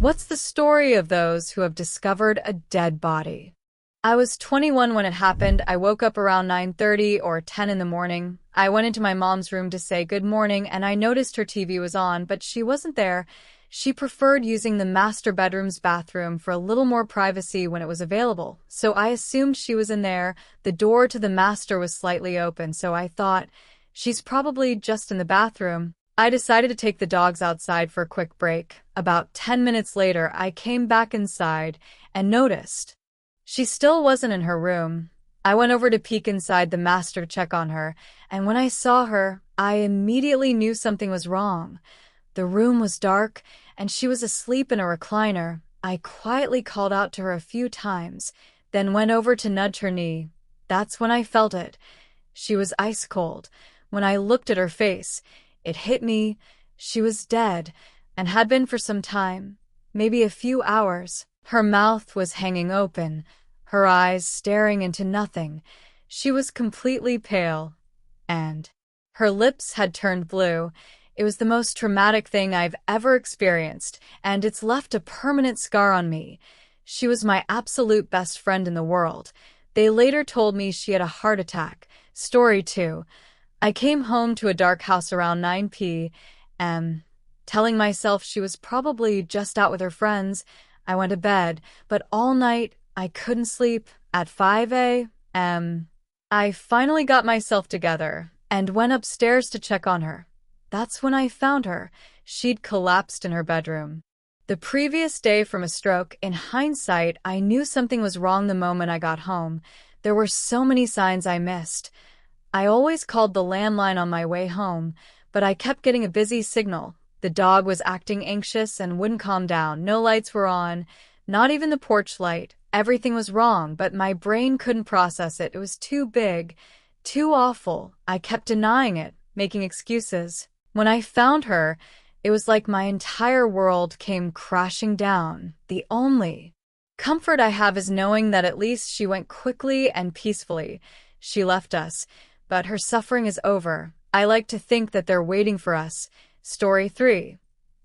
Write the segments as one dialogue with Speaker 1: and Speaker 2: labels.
Speaker 1: What's the story of those who have discovered a dead body? I was 21 when it happened. I woke up around 9:30 or 10 in the morning. I went into my mom's room to say good morning, and I noticed her TV was on, but she wasn't there. She preferred using the master bedroom's bathroom for a little more privacy when it was available. So I assumed she was in there. The door to the master was slightly open, so I thought, she's probably just in the bathroom. I decided to take the dogs outside for a quick break. About 10 minutes later, I came back inside and noticed she still wasn't in her room. I went over to peek inside the master to check on her, and when I saw her, I immediately knew something was wrong. The room was dark, and she was asleep in a recliner. I quietly called out to her a few times, then went over to nudge her knee. That's when I felt it. She was ice cold. When I looked at her face, it hit me. She was dead, and had been for some time, maybe a few hours. Her mouth was hanging open, her eyes staring into nothing. She was completely pale, and her lips had turned blue. It was the most traumatic thing I've ever experienced, and it's left a permanent scar on me. She was my absolute best friend in the world. They later told me she had a heart attack. Story 2. I came home to a dark house around 9 p.m., telling myself she was probably just out with her friends. I went to bed, but all night I couldn't sleep. At 5 a.m., I finally got myself together and went upstairs to check on her. That's when I found her. She'd collapsed in her bedroom. The previous day from a stroke. In hindsight, I knew something was wrong the moment I got home. There were so many signs I missed. I always called the landline on my way home, but I kept getting a busy signal. The dog was acting anxious and wouldn't calm down. No lights were on, not even the porch light. Everything was wrong, but my brain couldn't process it. It was too big, too awful. I kept denying it, making excuses. When I found her, it was like my entire world came crashing down. The only comfort I have is knowing that at least she went quickly and peacefully. She left us, but her suffering is over. I like to think that they're waiting for us. Story 3.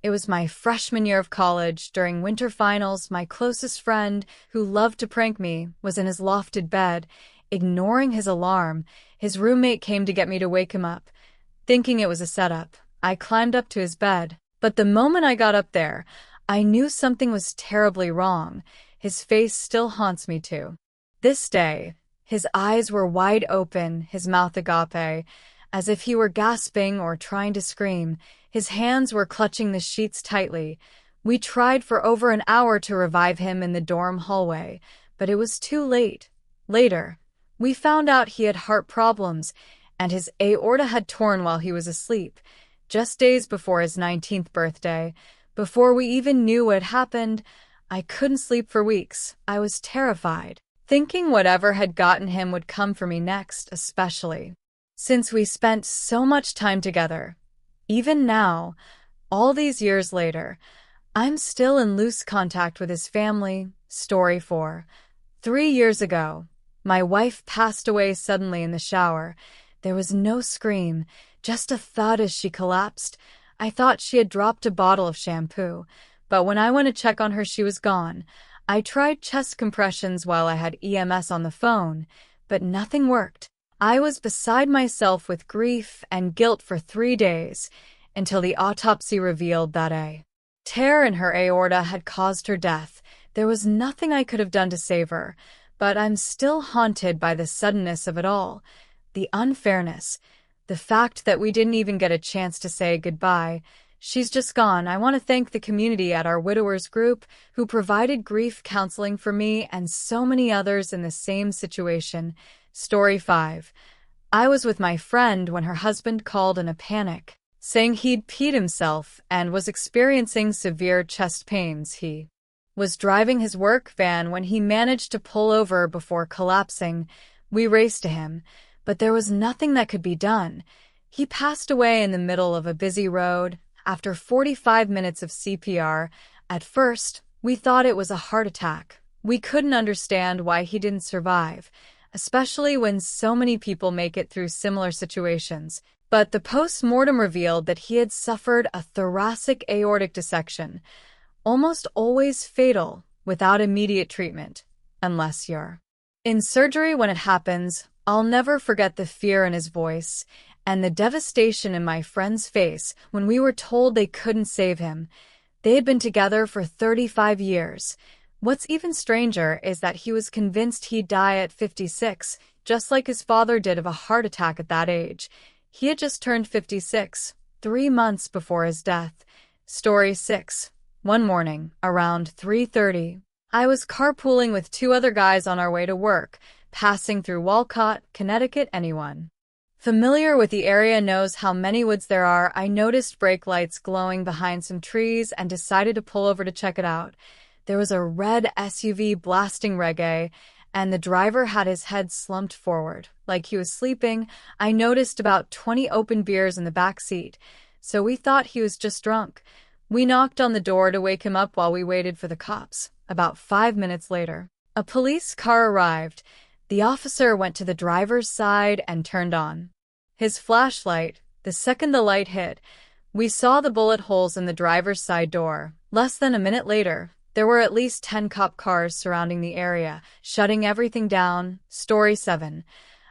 Speaker 1: It was my freshman year of college. During winter finals, my closest friend, who loved to prank me, was in his lofted bed, ignoring his alarm. His roommate came to get me to wake him up, thinking it was a setup. I climbed up to his bed, but the moment I got up there, I knew something was terribly wrong. His face still haunts me to this day. His eyes were wide open, his mouth agape, as if he were gasping or trying to scream. His hands were clutching the sheets tightly. We tried for over an hour to revive him in the dorm hallway, but it was too late. Later, we found out he had heart problems, and his aorta had torn while he was asleep, just days before his 19th birthday. Before we even knew what had happened, I couldn't sleep for weeks. I was terrified, thinking whatever had gotten him would come for me next, especially since we spent so much time together. Even now, all these years later, I'm still in loose contact with his family. Story 4. 3 years ago, my wife passed away suddenly in the shower. There was no scream, just a thud as she collapsed. I thought she had dropped a bottle of shampoo, but when I went to check on her, she was gone. I tried chest compressions while I had EMS on the phone, but nothing worked. I was beside myself with grief and guilt for 3 days, until the autopsy revealed that a tear in her aorta had caused her death. There was nothing I could have done to save her, but I'm still haunted by the suddenness of it all, the unfairness, the fact that we didn't even get a chance to say goodbye. She's just gone. I want to thank the community at our widowers group who provided grief counseling for me and so many others in the same situation. Story 5. I was with my friend when her husband called in a panic, saying he'd peed himself and was experiencing severe chest pains. He was driving his work van when he managed to pull over before collapsing. We raced to him, but there was nothing that could be done. He passed away in the middle of a busy road after 45 minutes of CPR. At first, we thought it was a heart attack. We couldn't understand why he didn't survive, especially when so many people make it through similar situations. But the post-mortem revealed that he had suffered a thoracic aortic dissection. almost always fatal without immediate treatment, unless you're in surgery when it happens. I'll never forget the fear in his voice and the devastation in my friend's face when we were told they couldn't save him. They had been together for 35 years. What's even stranger is that he was convinced he'd die at 56, just like his father did of a heart attack at that age. He had just turned 56, 3 months before his death. Story 6. One morning, around 3:30, I was carpooling with 2 other guys on our way to work, passing through Walcott, Connecticut. Anyone familiar with the area knows how many woods there are. I noticed brake lights glowing behind some trees and decided to pull over to check it out. There was a red SUV blasting reggae, and the driver had his head slumped forward, like he was sleeping. I noticed about 20 open beers in the back seat, so we thought he was just drunk. We knocked on the door to wake him up while we waited for the cops. About 5 minutes later, a police car arrived. The officer went to the driver's side and turned on his flashlight. The second the light hit, we saw the bullet holes in the driver's side door. Less than a minute later, there were at least 10 cop cars surrounding the area, shutting everything down. Story 7.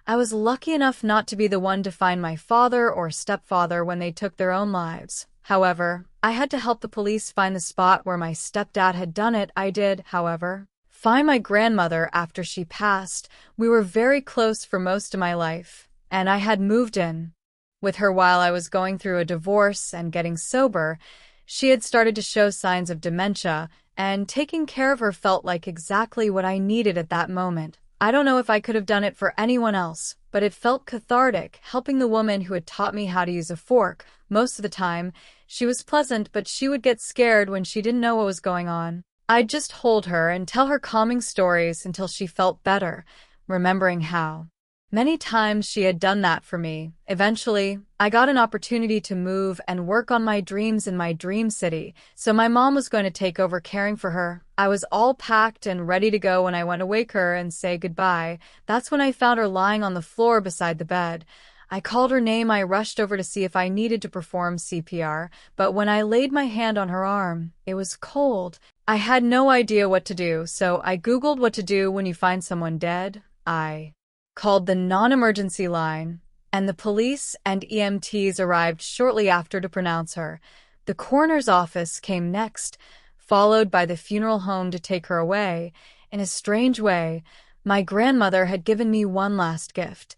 Speaker 1: I was lucky enough not to be the one to find my father or stepfather when they took their own lives. However, I had to help the police find the spot where my stepdad had done it. I did, however, find my grandmother after she passed. We were very close for most of my life, and I had moved in with her while I was going through a divorce and getting sober. She had started to show signs of dementia, and taking care of her felt like exactly what I needed at that moment. I don't know if I could have done it for anyone else, but it felt cathartic, helping the woman who had taught me how to use a fork. Most of the time, she was pleasant, but she would get scared when she didn't know what was going on. I'd just hold her and tell her calming stories until she felt better, remembering how many times she had done that for me. Eventually, I got an opportunity to move and work on my dreams in my dream city, so my mom was going to take over caring for her. I was all packed and ready to go when I went to wake her and say goodbye. That's when I found her lying on the floor beside the bed. I called her name. I rushed over to see if I needed to perform CPR, but when I laid my hand on her arm, it was cold. I had no idea what to do, so I Googled what to do when you find someone dead. I called the non-emergency line, and the police and EMTs arrived shortly after to pronounce her. The coroner's office came next, followed by the funeral home to take her away. In a strange way, my grandmother had given me one last gift: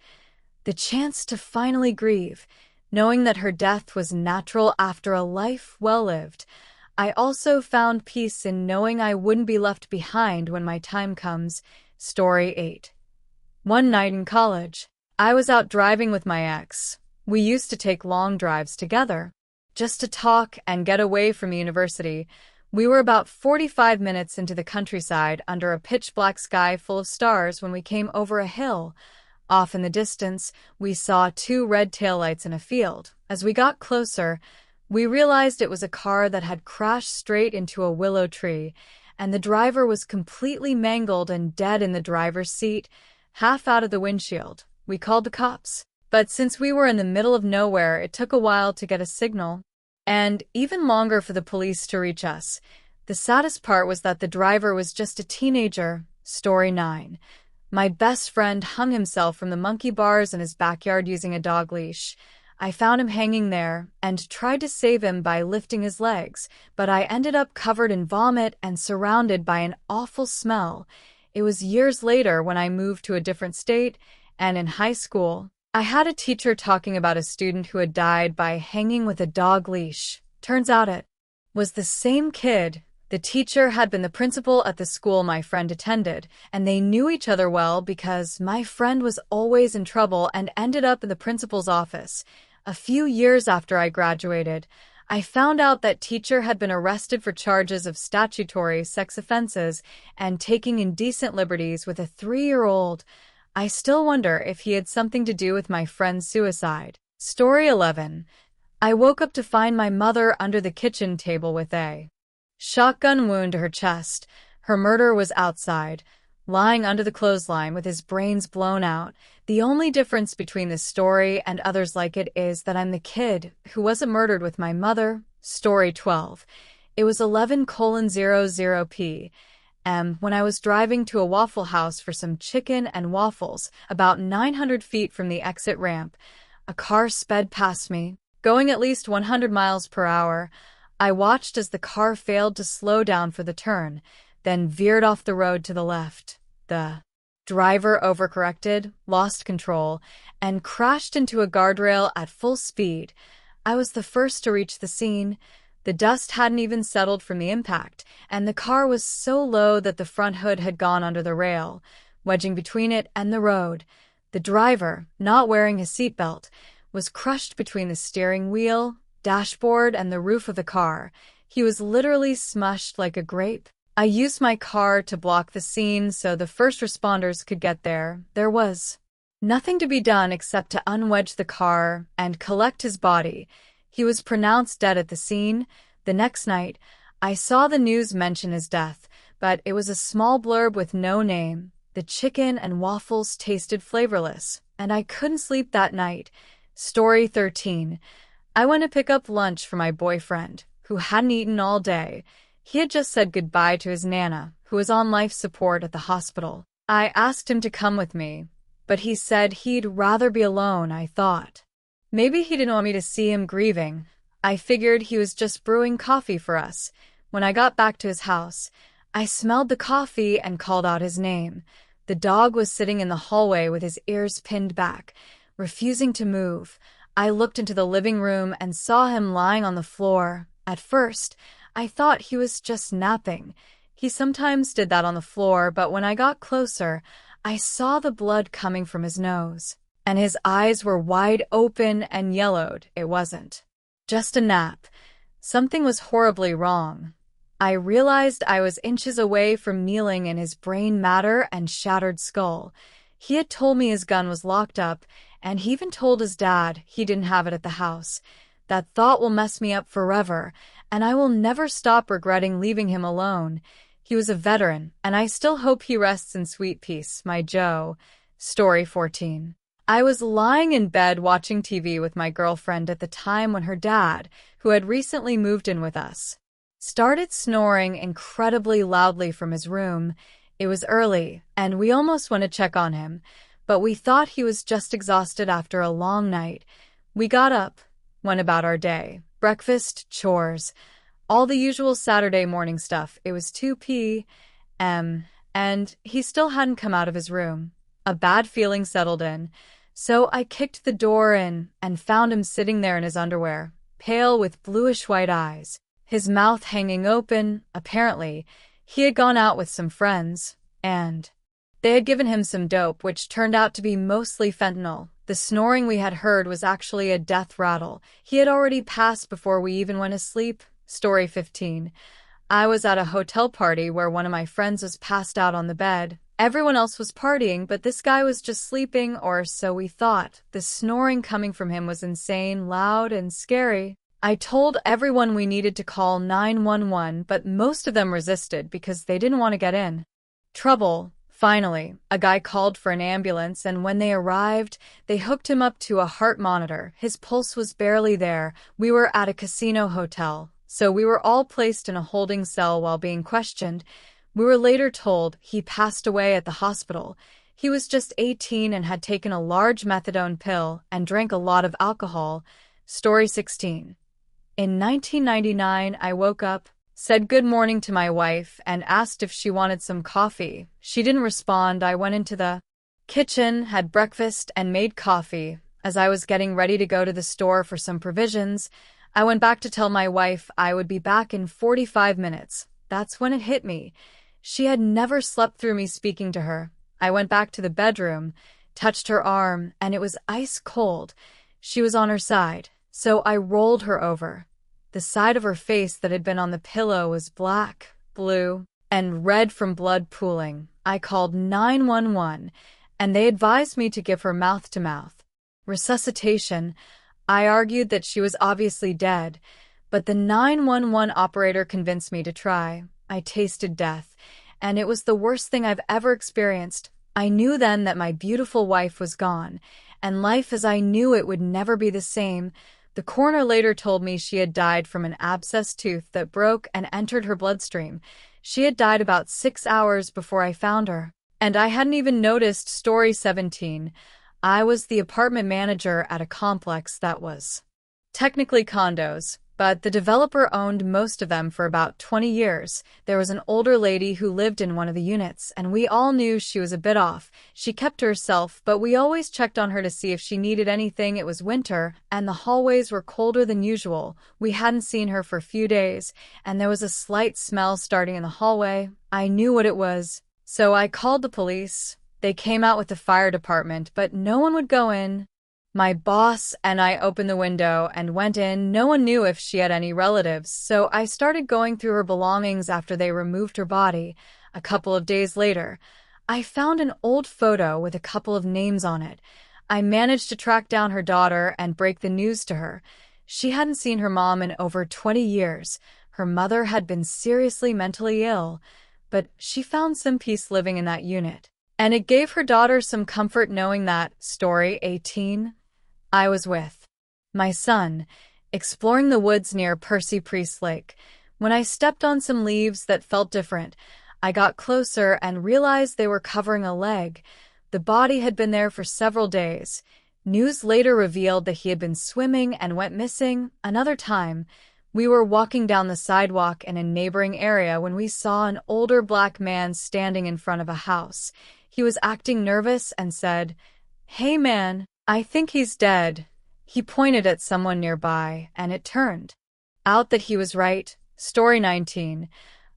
Speaker 1: the chance to finally grieve, knowing that her death was natural after a life well lived. I also found peace in knowing I wouldn't be left behind when my time comes. Story 8. One night in college, I was out driving with my ex. We used to take long drives together, just to talk and get away from university. We were about 45 minutes into the countryside under a pitch-black sky full of stars when we came over a hill. Off in the distance, we saw 2 red taillights in a field. As we got closer, we realized it was a car that had crashed straight into a willow tree, and the driver was completely mangled and dead in the driver's seat, half out of the windshield. We called the cops, but since we were in the middle of nowhere, it took a while to get a signal, and even longer for the police to reach us. The saddest part was that the driver was just a teenager. Story 9. My best friend hung himself from the monkey bars in his backyard using a dog leash. I found him hanging there and tried to save him by lifting his legs, but I ended up covered in vomit and surrounded by an awful smell. It was years later when I moved to a different state, and in high school, I had a teacher talking about a student who had died by hanging with a dog leash. Turns out it was the same kid. The teacher had been the principal at the school my friend attended, and they knew each other well because my friend was always in trouble and ended up in the principal's office. A few years after I graduated, I found out that teacher had been arrested for charges of statutory sex offenses and taking indecent liberties with a 3-year-old. I still wonder if he had something to do with my friend's suicide. Story 11. I woke up to find my mother under the kitchen table with a shotgun wound to her chest. Her murderer was outside, lying under the clothesline with his brains blown out. The only difference between this story and others like it is that I'm the kid who wasn't murdered with my mother. Story 12. It was 11:00 p.m. when I was driving to a Waffle House for some chicken and waffles, about 900 feet from the exit ramp. A car sped past me, going at least 100 miles per hour. I watched as the car failed to slow down for the turn, then veered off the road to the left. The driver overcorrected, lost control, and crashed into a guardrail at full speed. I was the first to reach the scene. The dust hadn't even settled from the impact, and the car was so low that the front hood had gone under the rail, wedging between it and the road. The driver, not wearing his seatbelt, was crushed between the steering wheel, dashboard, and the roof of the car. He was literally smushed like a grape. I used my car to block the scene so the first responders could get there. There was nothing to be done except to unwedge the car and collect his body. He was pronounced dead at the scene. The next night, I saw the news mention his death, but it was a small blurb with no name. The chicken and waffles tasted flavorless, and I couldn't sleep that night. Story 13. I went to pick up lunch for my boyfriend, who hadn't eaten all day. He had just said goodbye to his Nana, who was on life support at the hospital. I asked him to come with me, but he said he'd rather be alone. I thought maybe he didn't want me to see him grieving. I figured he was just brewing coffee for us. When I got back to his house, I smelled the coffee and called out his name. The dog was sitting in the hallway with his ears pinned back, refusing to move. I looked into the living room and saw him lying on the floor. At first, I thought he was just napping. He sometimes did that on the floor, but when I got closer, I saw the blood coming from his nose, and his eyes were wide open and yellowed. It wasn't just a nap. Something was horribly wrong. I realized I was inches away from kneeling in his brain matter and shattered skull. He had told me his gun was locked up, and he even told his dad he didn't have it at the house. That thought will mess me up forever, and I will never stop regretting leaving him alone. He was a veteran, and I still hope he rests in sweet peace, my Joe. Story 14. I was lying in bed watching TV with my girlfriend at the time when her dad, who had recently moved in with us, started snoring incredibly loudly from his room. It was early, and we almost went to check on him, but we thought he was just exhausted after a long night. We got up, went about our day. Breakfast, chores, all the usual Saturday morning stuff. It was 2 p.m., and he still hadn't come out of his room. A bad feeling settled in, so I kicked the door in and found him sitting there in his underwear, pale with bluish-white eyes, his mouth hanging open. Apparently, he had gone out with some friends, and they had given him some dope, which turned out to be mostly fentanyl. The snoring we had heard was actually a death rattle. He had already passed before we even went to sleep. Story 15. I was at a hotel party where one of my friends was passed out on the bed. Everyone else was partying, but this guy was just sleeping, or so we thought. The snoring coming from him was insane, loud, and scary. I told everyone we needed to call 911, but most of them resisted because they didn't want to get in trouble. Finally, a guy called for an ambulance, and when they arrived, they hooked him up to a heart monitor. His pulse was barely there. We were at a casino hotel, so we were all placed in a holding cell while being questioned. We were later told he passed away at the hospital. He was just 18 and had taken a large methadone pill and drank a lot of alcohol. Story 16. In 1999, I woke up, said good morning to my wife, and asked if she wanted some coffee. She didn't respond. I went into the kitchen, had breakfast, and made coffee. As I was getting ready to go to the store for some provisions, I went back to tell my wife I would be back in 45 minutes. That's when it hit me. She had never slept through me speaking to her. I went back to the bedroom, touched her arm, and it was ice cold. She was on her side, so I rolled her over. The side of her face that had been on the pillow was black, blue, and red from blood pooling. I called 911, and they advised me to give her mouth-to-mouth resuscitation. I argued that she was obviously dead, but the 911 operator convinced me to try. I tasted death, and it was the worst thing I've ever experienced. I knew then that my beautiful wife was gone, and life as I knew it would never be the same. The coroner later told me she had died from an abscessed tooth that broke and entered her bloodstream. She had died about 6 hours before I found her. And I hadn't even noticed. Story 17. I was the apartment manager at a complex that was technically condos, but the developer owned most of them for about 20 years. There was an older lady who lived in one of the units, and we all knew she was a bit off. She kept to herself, but we always checked on her to see if she needed anything. It was winter, and the hallways were colder than usual. We hadn't seen her for a few days, and there was a slight smell starting in the hallway. I knew what it was, so I called the police. They came out with the fire department, but no one would go in. My boss and I opened the window and went in. No one knew if she had any relatives, so I started going through her belongings after they removed her body. A couple of days later, I found an old photo with a couple of names on it. I managed to track down her daughter and break the news to her. She hadn't seen her mom in over 20 years. Her mother had been seriously mentally ill, but she found some peace living in that unit. And it gave her daughter some comfort knowing that. Story 18. I was with my son, exploring the woods near Percy Priest Lake. When I stepped on some leaves that felt different, I got closer and realized they were covering a leg. The body had been there for several days. News later revealed that he had been swimming and went missing. Another time, we were walking down the sidewalk in a neighboring area when we saw an older black man standing in front of a house. He was acting nervous and said, "Hey man, I think he's dead." He pointed at someone nearby, and it turned out that he was right. Story 19.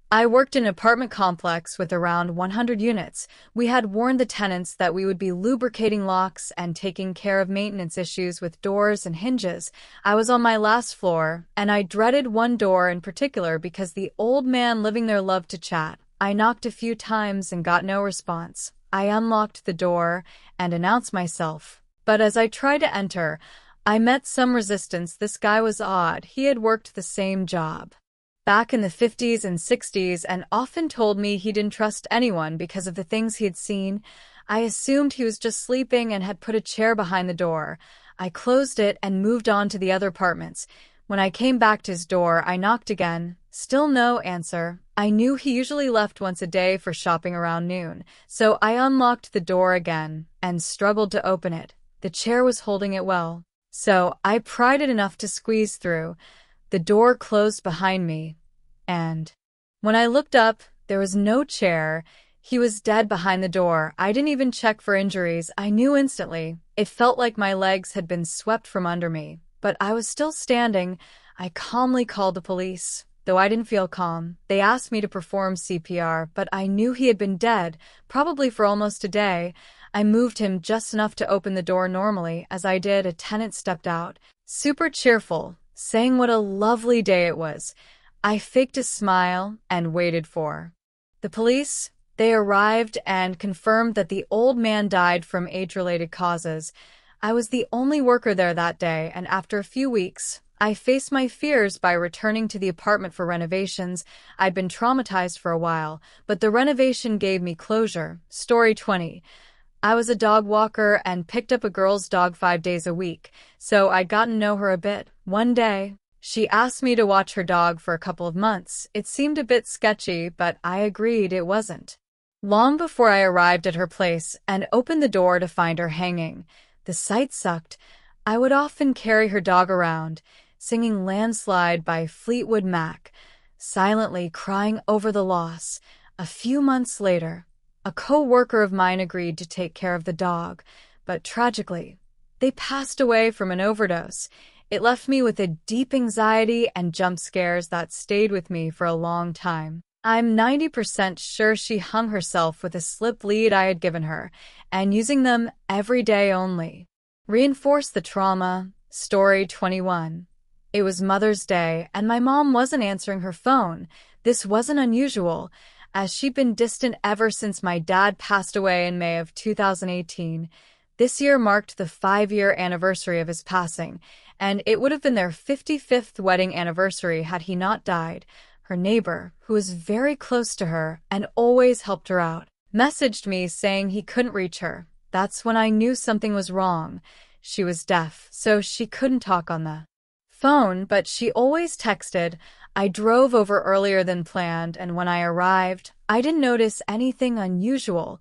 Speaker 1: I worked in an apartment complex with around 100 units. We had warned the tenants that we would be lubricating locks and taking care of maintenance issues with doors and hinges. I was on my last floor, and I dreaded one door in particular because the old man living there loved to chat. I knocked a few times and got no response. I unlocked the door and announced myself. But as I tried to enter, I met some resistance. This guy was odd. He had worked the same job back in the 50s and 60s and often told me he didn't trust anyone because of the things he had seen. I assumed he was just sleeping and had put a chair behind the door. I closed it and moved on to the other apartments. When I came back to his door, I knocked again. Still no answer. I knew he usually left once a day for shopping around noon, so I unlocked the door again and struggled to open it. The chair was holding it well, so I pried it enough to squeeze through. The door closed behind me, and when I looked up, there was no chair. He was dead behind the door. I didn't even check for injuries. I knew instantly. It felt like my legs had been swept from under me, but I was still standing. I calmly called the police. Though I didn't feel calm, they asked me to perform CPR, but I knew he had been dead, probably for almost a day. I moved him just enough to open the door normally. As I did, a tenant stepped out, super cheerful, saying what a lovely day it was. I faked a smile and waited for the police. They arrived and confirmed that the old man died from age-related causes. I was the only worker there that day, and after a few weeks, I faced my fears by returning to the apartment for renovations. I'd been traumatized for a while, but the renovation gave me closure. Story 20. I was a dog walker and picked up a girl's dog 5 days a week, so I'd gotten to know her a bit. One day, she asked me to watch her dog for a couple of months. It seemed a bit sketchy, but I agreed it wasn't long before I arrived at her place and opened the door to find her hanging. The sight sucked. I would often carry her dog around, singing Landslide by Fleetwood Mac, silently crying over the loss. A few months later, a co-worker of mine agreed to take care of the dog, but tragically, they passed away from an overdose. It left me with a deep anxiety and jump scares that stayed with me for a long time. I'm 90% sure she hung herself with a slip lead I had given her, and using them every day only reinforced the trauma. Story 21. It was Mother's Day, and my mom wasn't answering her phone. This wasn't unusual, as she'd been distant ever since my dad passed away in May of 2018. This year marked the 5-year anniversary of his passing, and it would have been their 55th wedding anniversary had he not died. Her neighbor, who was very close to her and always helped her out, messaged me saying he couldn't reach her. That's when I knew something was wrong. She was deaf, so she couldn't talk on the phone, but she always texted. I drove over earlier than planned, and when I arrived, I didn't notice anything unusual.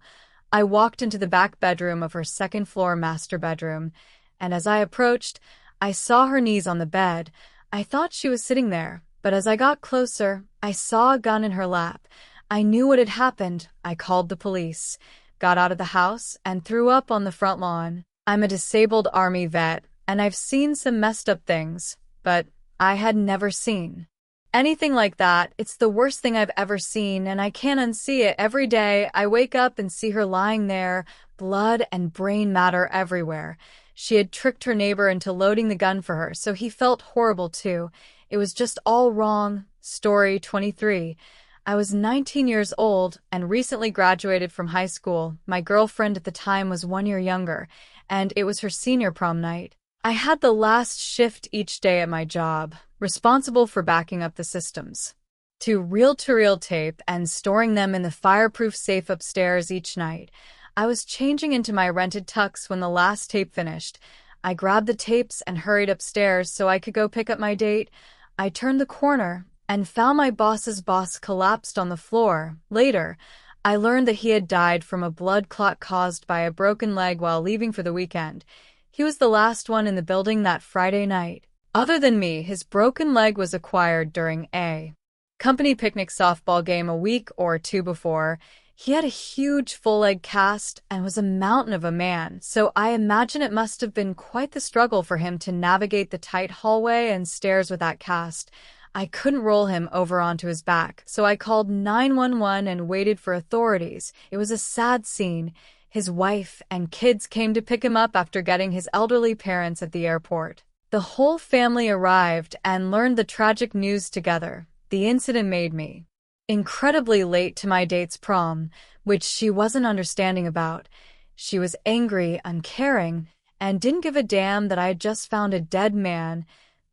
Speaker 1: I walked into the back bedroom of her second-floor master bedroom, and as I approached, I saw her knees on the bed. I thought she was sitting there, but as I got closer, I saw a gun in her lap. I knew what had happened. I called the police, got out of the house, and threw up on the front lawn. I'm a disabled Army vet, and I've seen some messed up things, but I had never seen anything like that. It's the worst thing I've ever seen, and I can't unsee it. Every day, I wake up and see her lying there, blood and brain matter everywhere. She had tricked her neighbor into loading the gun for her, so he felt horrible too. It was just all wrong. Story 23. I was 19 years old and recently graduated from high school. My girlfriend at the time was 1 year younger, and it was her senior prom night. I had the last shift each day at my job, responsible for backing up the systems to reel-to-reel tape and storing them in the fireproof safe upstairs each night. I was changing into my rented tux when the last tape finished. I grabbed the tapes and hurried upstairs so I could go pick up my date. I turned the corner and found my boss's boss collapsed on the floor. Later, I learned that he had died from a blood clot caused by a broken leg while leaving for the weekend. He was the last one in the building that Friday night. Other than me, his broken leg was acquired during a company picnic softball game a week or two before. He had a huge full-leg cast and was a mountain of a man, so I imagine it must have been quite the struggle for him to navigate the tight hallway and stairs with that cast. I couldn't roll him over onto his back, so I called 911 and waited for authorities. It was a sad scene. His wife and kids came to pick him up after getting his elderly parents at the airport. The whole family arrived and learned the tragic news together. The incident made me incredibly late to my date's prom, which she wasn't understanding about. She was angry, uncaring, and didn't give a damn that I had just found a dead man.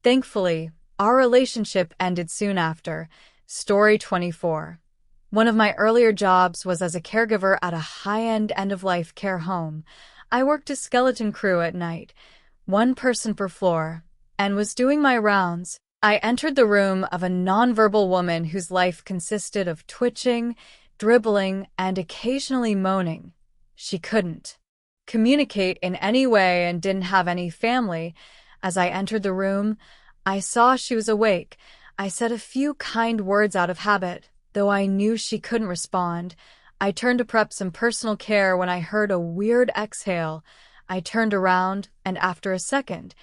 Speaker 1: Thankfully, our relationship ended soon after. Story 24. One of my earlier jobs was as a caregiver at a high-end end-of-life care home. I worked a skeleton crew at night, one person per floor, and was doing my rounds. I entered the room of a nonverbal woman whose life consisted of twitching, dribbling, and occasionally moaning. She couldn't communicate in any way and didn't have any family. As I entered the room, I saw she was awake. I said a few kind words out of habit, though I knew she couldn't respond. I turned to prep some personal care when I heard a weird exhale. I turned around, and after a second,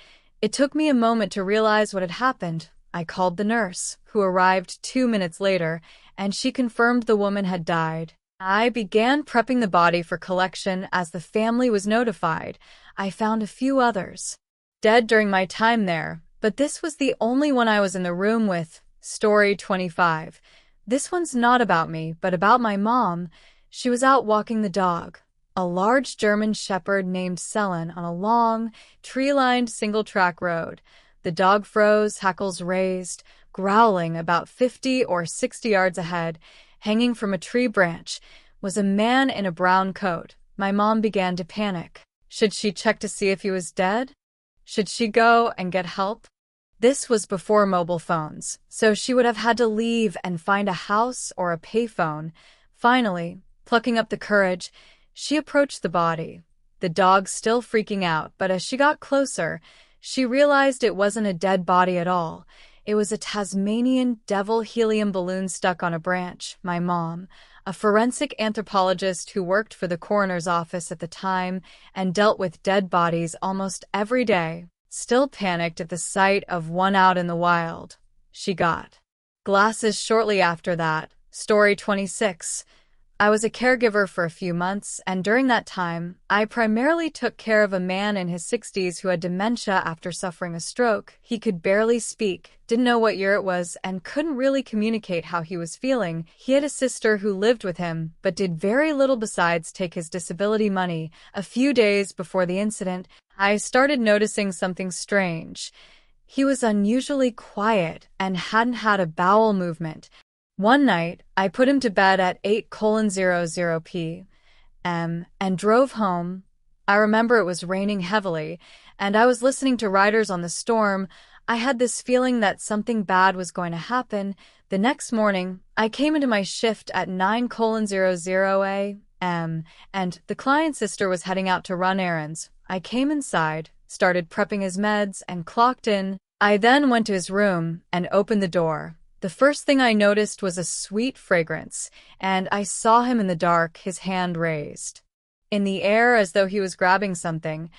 Speaker 1: it took me a moment to realize what had happened. I called the nurse, who arrived 2 minutes later, and she confirmed the woman had died. I began prepping the body for collection as the family was notified. I found a few others dead during my time there, but this was the only one I was in the room with. Story 25. This one's not about me, but about my mom. She was out walking the dog, a large German shepherd named Selen, on a long, tree-lined single-track road. The dog froze, hackles raised, growling. About 50 or 60 yards ahead, hanging from a tree branch, was a man in a brown coat. My mom began to panic. Should she check to see if he was dead? Should she go and get help? This was before mobile phones, so she would have had to leave and find a house or a payphone. Finally, plucking up the courage, she approached the body, the dog still freaking out, but as she got closer, she realized it wasn't a dead body at all. It was a Tasmanian devil helium balloon stuck on a branch. My mom, a forensic anthropologist who worked for the coroner's office at the time and dealt with dead bodies almost every day, still panicked at the sight of one out in the wild. She got glasses shortly after that. Story 26. I was a caregiver for a few months, and during that time, I primarily took care of a man in his 60s who had dementia after suffering a stroke. He could barely speak, didn't know what year it was, and couldn't really communicate how he was feeling. He had a sister who lived with him, but did very little besides take his disability money. A few days before the incident, I started noticing something strange. He was unusually quiet and hadn't had a bowel movement. One night, I put him to bed at 8:00 p.m. and drove home. I remember it was raining heavily, and I was listening to Riders on the Storm. I had this feeling that something bad was going to happen. The next morning, I came into my shift at 9:00 a.m., and the client's sister was heading out to run errands. I came inside, started prepping his meds, and clocked in. I then went to his room and opened the door. The first thing I noticed was a sweet fragrance, and I saw him in the dark, his hand raised in the air as though he was grabbing something.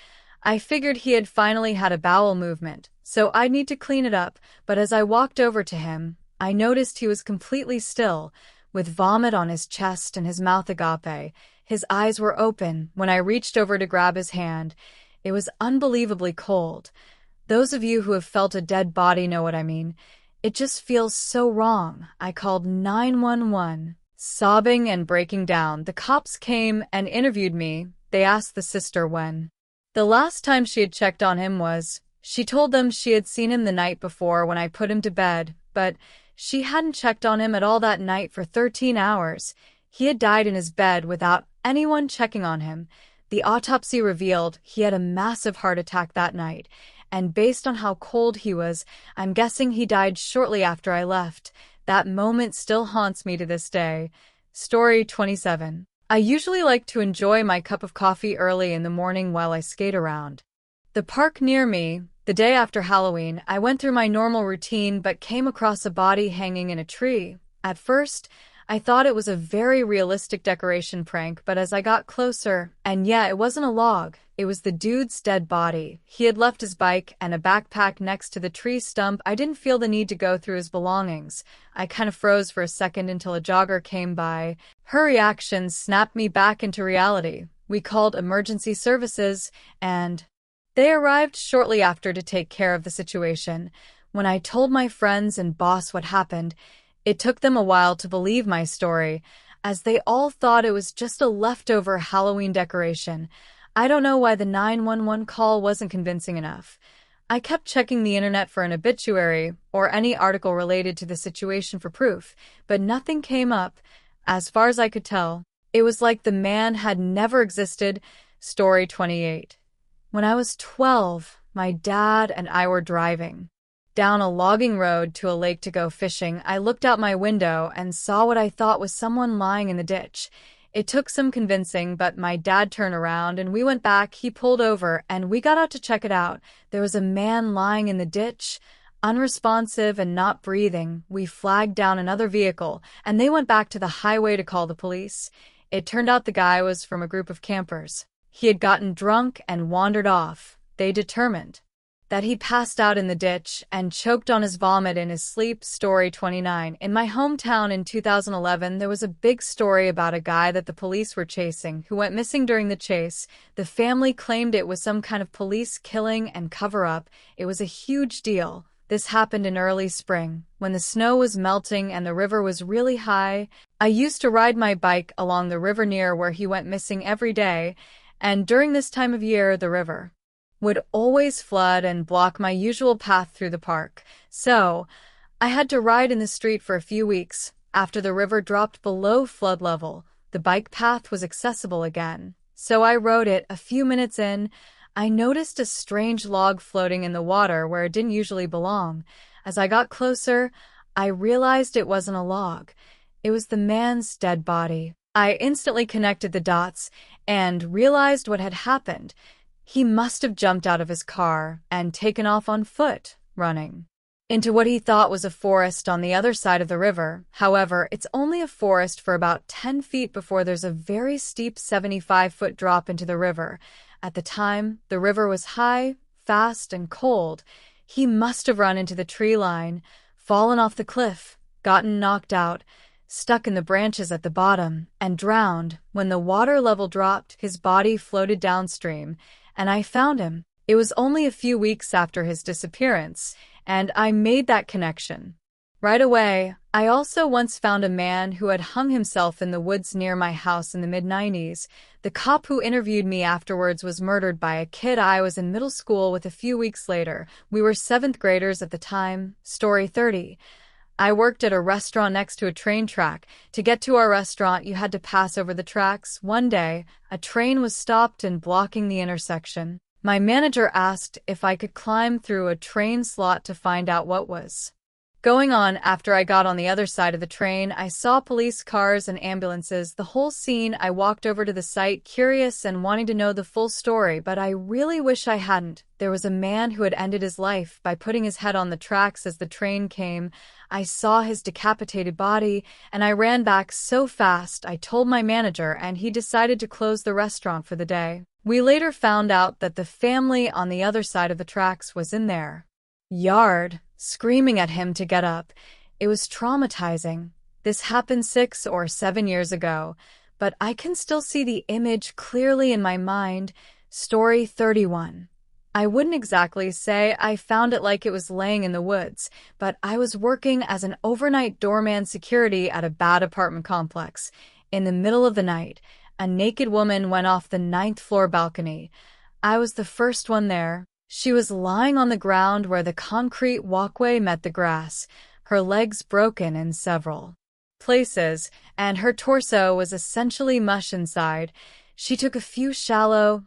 Speaker 1: I figured he had finally had a bowel movement, so I'd need to clean it up, but as I walked over to him, I noticed he was completely still, with vomit on his chest and his mouth agape. His eyes were open when I reached over to grab his hand. It was unbelievably cold. Those of you who have felt a dead body know what I mean. It just feels so wrong. I called 911. Sobbing and breaking down, the cops came and interviewed me. They asked the sister when the last time she had checked on him was. She told them she had seen him the night before when I put him to bed, but she hadn't checked on him at all that night for 13 hours. He had died in his bed without anyone checking on him. The autopsy revealed he had a massive heart attack that night, and based on how cold he was, I'm guessing he died shortly after I left. That moment still haunts me to this day. Story 27. I usually like to enjoy my cup of coffee early in the morning while I skate around the park near me. The day after Halloween, I went through my normal routine but came across a body hanging in a tree. At first, I thought it was a very realistic decoration prank, but as I got closer, and yeah, it wasn't a log, it was the dude's dead body. He had left his bike and a backpack next to the tree stump. I didn't feel the need to go through his belongings. I kind of froze for a second until a jogger came by. Her reaction snapped me back into reality. We called emergency services, and they arrived shortly after to take care of the situation. When I told my friends and boss what happened, it took them a while to believe my story, as they all thought it was just a leftover Halloween decoration. I don't know why the 911 call wasn't convincing enough. I kept checking the internet for an obituary or any article related to the situation for proof, but nothing came up. As far as I could tell, it was like the man had never existed. Story 28. When I was 12, my dad and I were driving down a logging road to a lake to go fishing. I looked out my window and saw what I thought was someone lying in the ditch. It took some convincing, but my dad turned around and we went back. He pulled over and we got out to check it out. There was a man lying in the ditch, unresponsive and not breathing. We flagged down another vehicle and they went back to the highway to call the police. It turned out the guy was from a group of campers. He had gotten drunk and wandered off. They determined that he passed out in the ditch and choked on his vomit in his sleep. Story 29. In my hometown in 2011, there was a big story about a guy that the police were chasing who went missing during the chase. The family claimed it was some kind of police killing and cover-up. It was a huge deal. This happened in early spring, when the snow was melting and the river was really high. I used to ride my bike along the river near where he went missing every day, and during this time of year, the river would always flood and block my usual path through the park. So, I had to ride in the street for a few weeks. After the river dropped below flood level, the bike path was accessible again. So I rode it. A few minutes in, I noticed a strange log floating in the water where it didn't usually belong. As I got closer, I realized it wasn't a log. It was the man's dead body. I instantly connected the dots and realized what had happened. He must have jumped out of his car and taken off on foot, running into what he thought was a forest on the other side of the river. However, it's only a forest for about 10 feet before there's a very steep 75-foot drop into the river. At the time, the river was high, fast, and cold. He must have run into the tree line, fallen off the cliff, gotten knocked out, stuck in the branches at the bottom, and drowned. When the water level dropped, his body floated downstream, and I found him. It was only a few weeks after his disappearance, and I made that connection right away. I also once found a man who had hung himself in the woods near my house in the mid-90s. The cop who interviewed me afterwards was murdered by a kid I was in middle school with. A few weeks later. We were 7th graders at the time. Story 30. I worked at a restaurant next to a train track. To get to our restaurant, you had to pass over the tracks. One day, a train was stopped and blocking the intersection. My manager asked if I could climb through a train slot to find out what was going on. After I got on the other side of the train, I saw police cars and ambulances. The whole scene. I walked over to the site, curious and wanting to know the full story, but I really wish I hadn't. There was a man who had ended his life by putting his head on the tracks as the train came. I saw his decapitated body, and I ran back so fast. I told my manager, and he decided to close the restaurant for the day. We later found out that the family on the other side of the tracks was in their yard, screaming at him to get up. It was traumatizing. This happened 6 or 7 years ago, but I can still see the image clearly in my mind. Story 31. I wouldn't exactly say I found it like it was laying in the woods, but I was working as an overnight doorman security at a bad apartment complex. In the middle of the night, a naked woman went off the 9th floor balcony. I was the first one there. She was lying on the ground where the concrete walkway met the grass, her legs broken in several places, and her torso was essentially mush inside. She took a few shallow,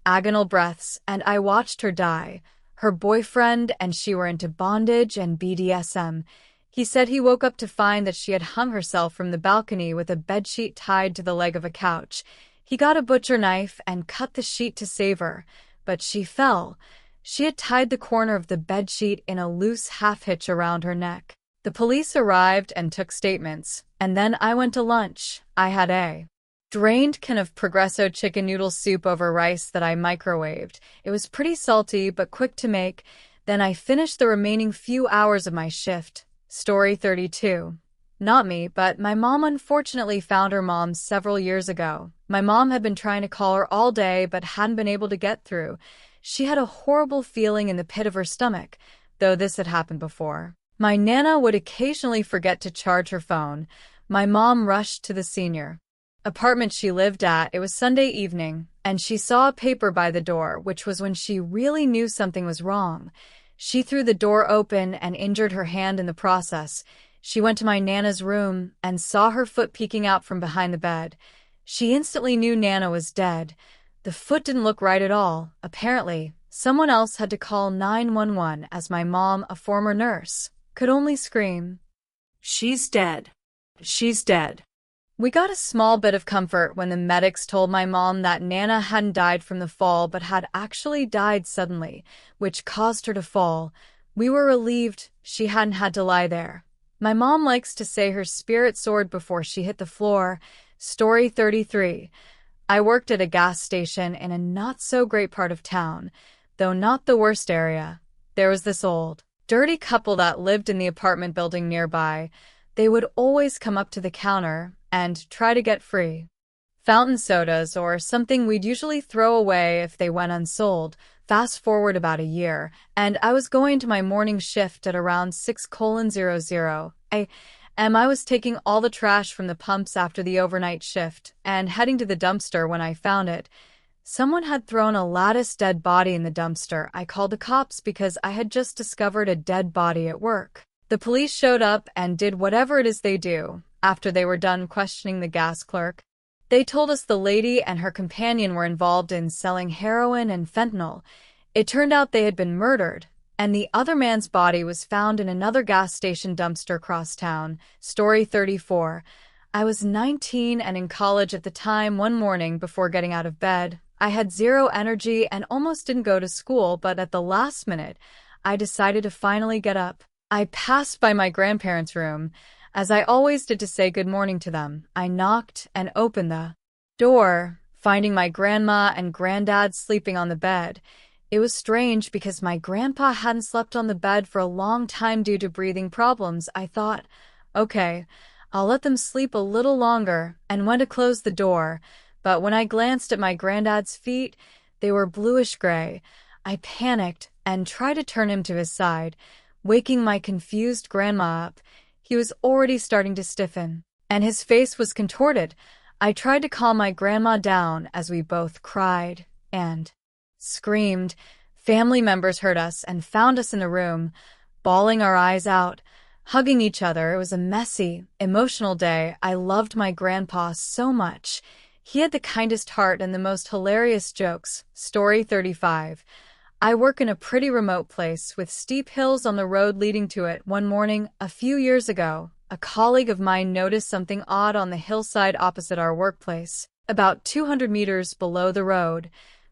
Speaker 1: agonal breaths, and I watched her die. Her boyfriend and she were into bondage and BDSM. He said he woke up to find that she had hung herself from the balcony with a bedsheet tied to the leg of a couch. He got a butcher knife and cut the sheet to save her, but she fell. She had tied the corner of the bedsheet in a loose half-hitch around her neck. The police arrived and took statements, and then I went to lunch. I had a drained can of Progresso chicken noodle soup over rice that I microwaved. It was pretty salty but quick to make. Then I finished the remaining few hours of my shift. Story 32. Not me, but my mom unfortunately found her mom several years ago. My mom had been trying to call her all day but hadn't been able to get through. She had a horrible feeling in the pit of her stomach, though this had happened before. My Nana would occasionally forget to charge her phone. My mom rushed to the senior apartment she lived at. It was Sunday evening, and she saw a paper by the door, which was when she really knew something was wrong. She threw the door open and injured her hand in the process. She went to my Nana's room and saw her foot peeking out from behind the bed. She instantly knew Nana was dead. The foot didn't look right at all. Apparently, someone else had to call 911 as my mom, a former nurse, could only scream, "She's dead. She's dead." We got a small bit of comfort when the medics told my mom that Nana hadn't died from the fall but had actually died suddenly, which caused her to fall. We were relieved she hadn't had to lie there. My mom likes to say her spirit soared before she hit the floor. Story 33. I worked at a gas station in a not-so-great part of town, though not the worst area. There was this old, dirty couple that lived in the apartment building nearby. They would always come up to the counter and try to get free fountain sodas or something we'd usually throw away if they went unsold. Fast forward about a year, and I was going to my morning shift at around 6:00 a.m. I was taking all the trash from the pumps after the overnight shift and heading to the dumpster when I found it. Someone had thrown a lattice dead body in the dumpster. I called the cops because I had just discovered a dead body at work. The police showed up and did whatever it is they do. After they were done questioning the gas clerk, they told us the lady and her companion were involved in selling heroin and fentanyl. It turned out they had been murdered, and the other man's body was found in another gas station dumpster across town. Story 34. I was 19 and in college at the time. One morning before getting out of bed, I had zero energy and almost didn't go to school, but at the last minute, I decided to finally get up. I passed by my grandparents' room, as I always did, to say good morning to them. I knocked and opened the door, finding my grandma and granddad sleeping on the bed. It was strange because my grandpa hadn't slept on the bed for a long time due to breathing problems. I thought, okay, I'll let them sleep a little longer, and went to close the door. But when I glanced at my granddad's feet, they were bluish-gray. I panicked and tried to turn him to his side, waking my confused grandma up. He was already starting to stiffen, and his face was contorted. I tried to calm my grandma down as we both cried and screamed. Family members heard us and found us in the room, bawling our eyes out, hugging each other. It was a messy, emotional day. I loved my grandpa so much. He had the kindest heart and the most hilarious jokes. Story 35. I work in a pretty remote place with steep hills on the road leading to it. One morning, a few years ago, a colleague of mine noticed something odd on the hillside opposite our workplace, about 200 meters below the road.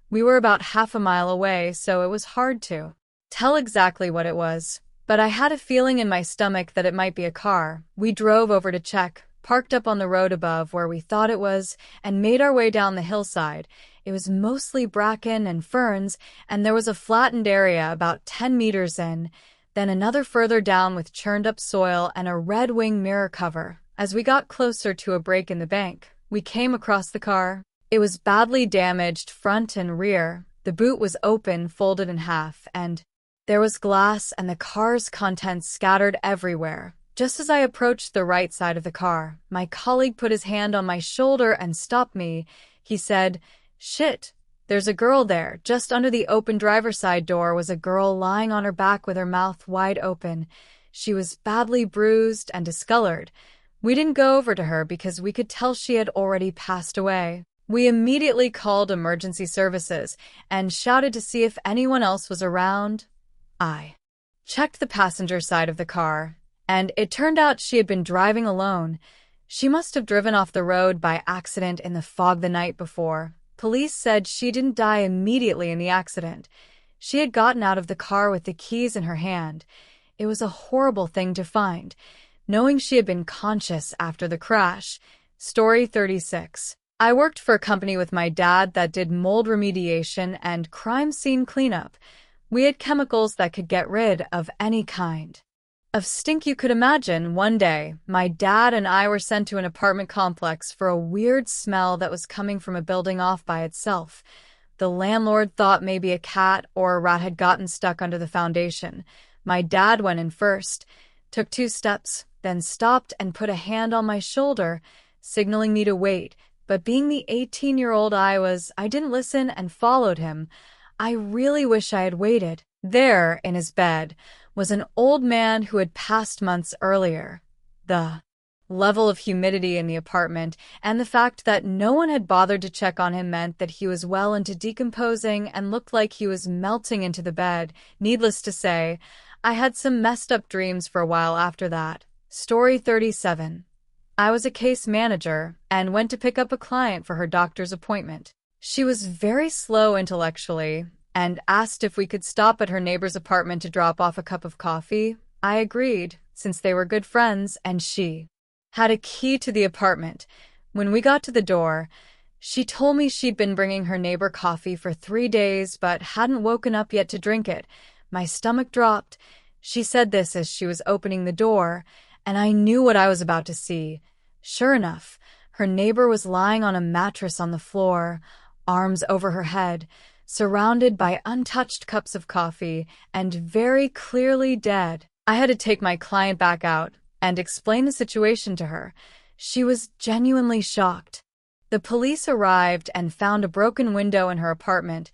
Speaker 1: We were about half a mile away, so it was hard to tell exactly what it was. But I had a feeling in my stomach that it might be a car. We drove over to check, parked up on the road above where we thought it was, and made our way down the hillside. It was mostly bracken and ferns, and there was a flattened area about 10 meters in, then another further down with churned-up soil and a red wing mirror cover. As we got closer to a break in the bank, we came across the car. It was badly damaged front and rear. The boot was open, folded in half, and there was glass and the car's contents scattered everywhere. Just as I approached the right side of the car, my colleague put his hand on my shoulder and stopped me. He said, "Shit, there's a girl there." Just under the open driver's side door was a girl lying on her back with her mouth wide open. She was badly bruised and discolored. We didn't go over to her because we could tell she had already passed away. We immediately called emergency services and shouted to see if anyone else was around. I checked the passenger side of the car, and it turned out she had been driving alone. She must have driven off the road by accident in the fog the night before. Police said she didn't die immediately in the accident. She had gotten out of the car with the keys in her hand. It was a horrible thing to find, knowing she had been conscious after the crash. Story 36. I worked for a company with my dad that did mold remediation and crime scene cleanup. We had chemicals that could get rid of any kind of stink you could imagine. One day, my dad and I were sent to an apartment complex for a weird smell that was coming from a building off by itself. The landlord thought maybe a cat or a rat had gotten stuck under the foundation. My dad went in first, took 2 steps, then stopped and put a hand on my shoulder, signaling me to wait. But being the 18-year-old I was, I didn't listen and followed him. I really wish I had waited. There, in his bed, was an old man who had passed months earlier. The level of humidity in the apartment and the fact that no one had bothered to check on him meant that he was well into decomposing and looked like he was melting into the bed. Needless to say, I had some messed up dreams for a while after that. Story 37. I was a case manager and went to pick up a client for her doctor's appointment. She was very slow intellectually and asked if we could stop at her neighbor's apartment to drop off a cup of coffee. I agreed, since they were good friends and she had a key to the apartment. When we got to the door, she told me she'd been bringing her neighbor coffee for 3 days but hadn't woken up yet to drink it. My stomach dropped. She said this as she was opening the door, and I knew what I was about to see. Sure enough, her neighbor was lying on a mattress on the floor, arms over her head, surrounded by untouched cups of coffee, and very clearly dead. I had to take my client back out and explain the situation to her. She was genuinely shocked. The police arrived and found a broken window in her apartment.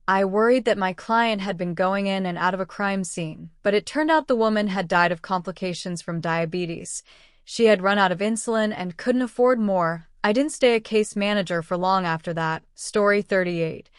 Speaker 1: I worried that my client had been going in and out of a crime scene, but it turned out the woman had died of complications from diabetes. She had run out of insulin and couldn't afford more. I didn't stay a case manager for long after that. Story 38.